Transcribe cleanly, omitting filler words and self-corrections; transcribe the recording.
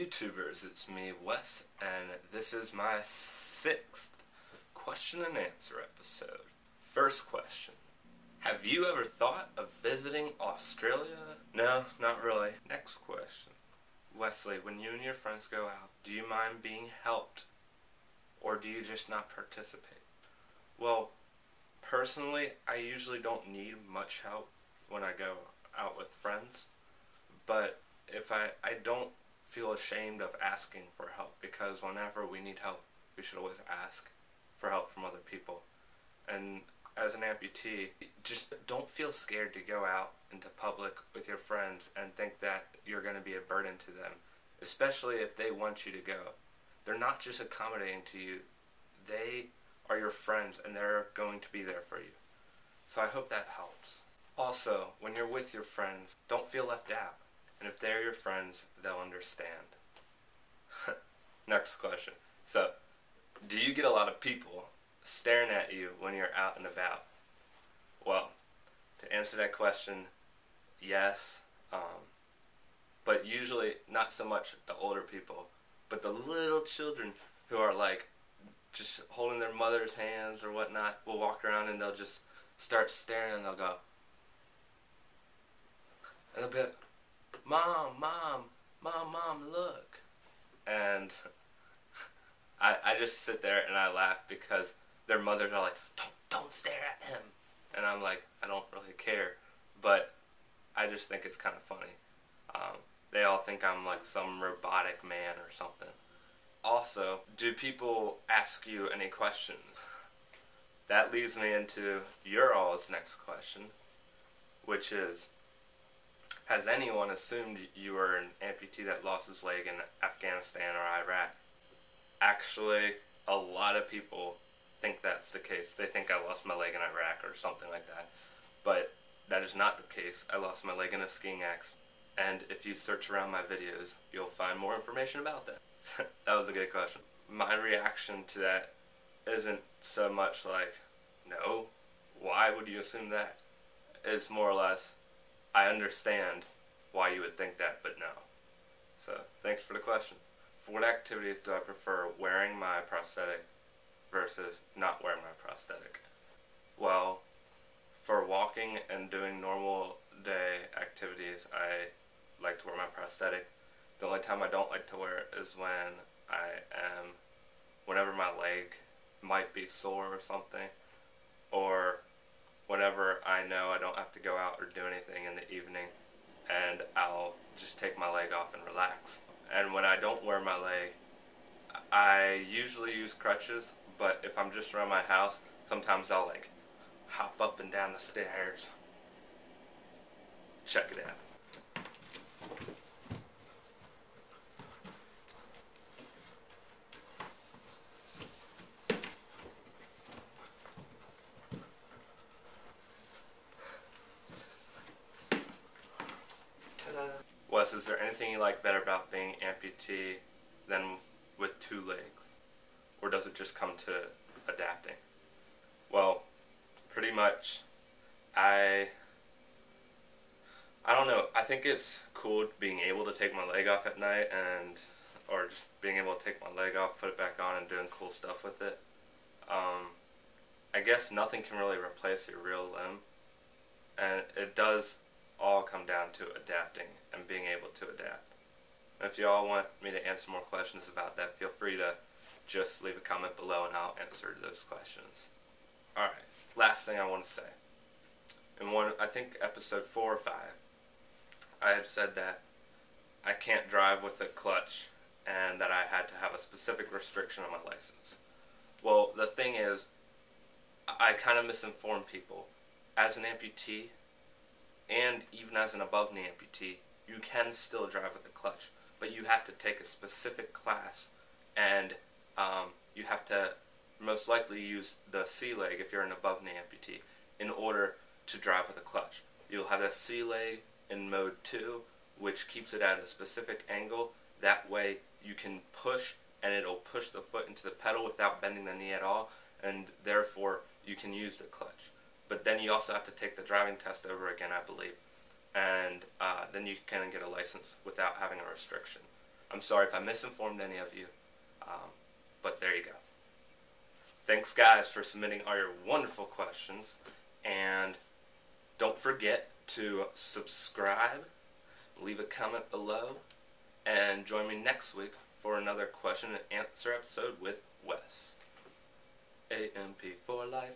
YouTubers, it's me, Wes, and this is my 6th question and answer episode. First question. Have you ever thought of visiting Australia? No, not really. Next question. Wesley, when you and your friends go out, do you mind being helped, or do you just not participate? Well, personally, I usually don't need much help when I go out with friends, but if I don't feel ashamed of asking for help, because whenever we need help, we should always ask for help from other people. And as an amputee, just don't feel scared to go out into public with your friends and think that you're going to be a burden to them, especially if they want you to go. They're not just accommodating to you, they are your friends and they're going to be there for you. So I hope that helps. Also, when you're with your friends, don't feel left out. And if they're your friends, they'll understand. Next question. So, do you get a lot of people staring at you when you're out and about? Well, to answer that question, yes. But usually not so much the older people, but the little children who are like just holding their mother's hands or whatnot will walk around and they'll just start staring and they'll go, and they'll be like, Mom, look. And I just sit there and I laugh because their mothers are like, don't stare at him. And I'm like, I don't really care. But I just think it's kind of funny. They all think I'm like some robotic man or something. Also, do people ask you any questions? That leads me into your all's next question, which is, has anyone assumed you were an amputee that lost his leg in Afghanistan or Iraq? Actually, a lot of people think that's the case. They think I lost my leg in Iraq or something like that. But that is not the case. I lost my leg in a skiing accident. And if you search around my videos, you'll find more information about that. That was a good question. My reaction to that isn't so much like, no, why would you assume that? It's more or less, I understand why you would think that, but no. So, thanks for the question. For what activities do I prefer wearing my prosthetic versus not wearing my prosthetic? Well, for walking and doing normal day activities, I like to wear my prosthetic. The only time I don't like to wear it is whenever my leg might be sore or something, or whenever I know I don't have to go out or do anything in the evening, and I'll just take my leg off and relax. And when I don't wear my leg, I usually use crutches, but if I'm just around my house, sometimes I'll like hop up and down the stairs. Check it out. Wes, is there anything you like better about being amputee than with 2 legs? Or does it just come to adapting? Well, pretty much, I don't know. I think it's cool being able to take my leg off at night or just being able to take my leg off, put it back on, and doing cool stuff with it. I guess nothing can really replace your real limb, and it does all come down to adapting and being able to adapt. And if you all want me to answer more questions about that, feel free to just leave a comment below and I'll answer those questions. Alright, last thing I want to say. In I think episode 4 or 5, I had said that I can't drive with a clutch and that I had to have a specific restriction on my license. Well, the thing is, I kind of misinformed people. As an amputee, and even as an above-knee amputee, you can still drive with a clutch, but you have to take a specific class, and you have to most likely use the C leg if you're an above-knee amputee in order to drive with a clutch. You'll have a C leg in mode 2, which keeps it at a specific angle. That way you can push, and it'll push the foot into the pedal without bending the knee at all, and therefore you can use the clutch. But then you also have to take the driving test over again, I believe. And then you can get a license without having a restriction. I'm sorry if I misinformed any of you, but there you go. Thanks, guys, for submitting all your wonderful questions, and don't forget to subscribe, leave a comment below, and join me next week for another question and answer episode with Wes. AMP for life.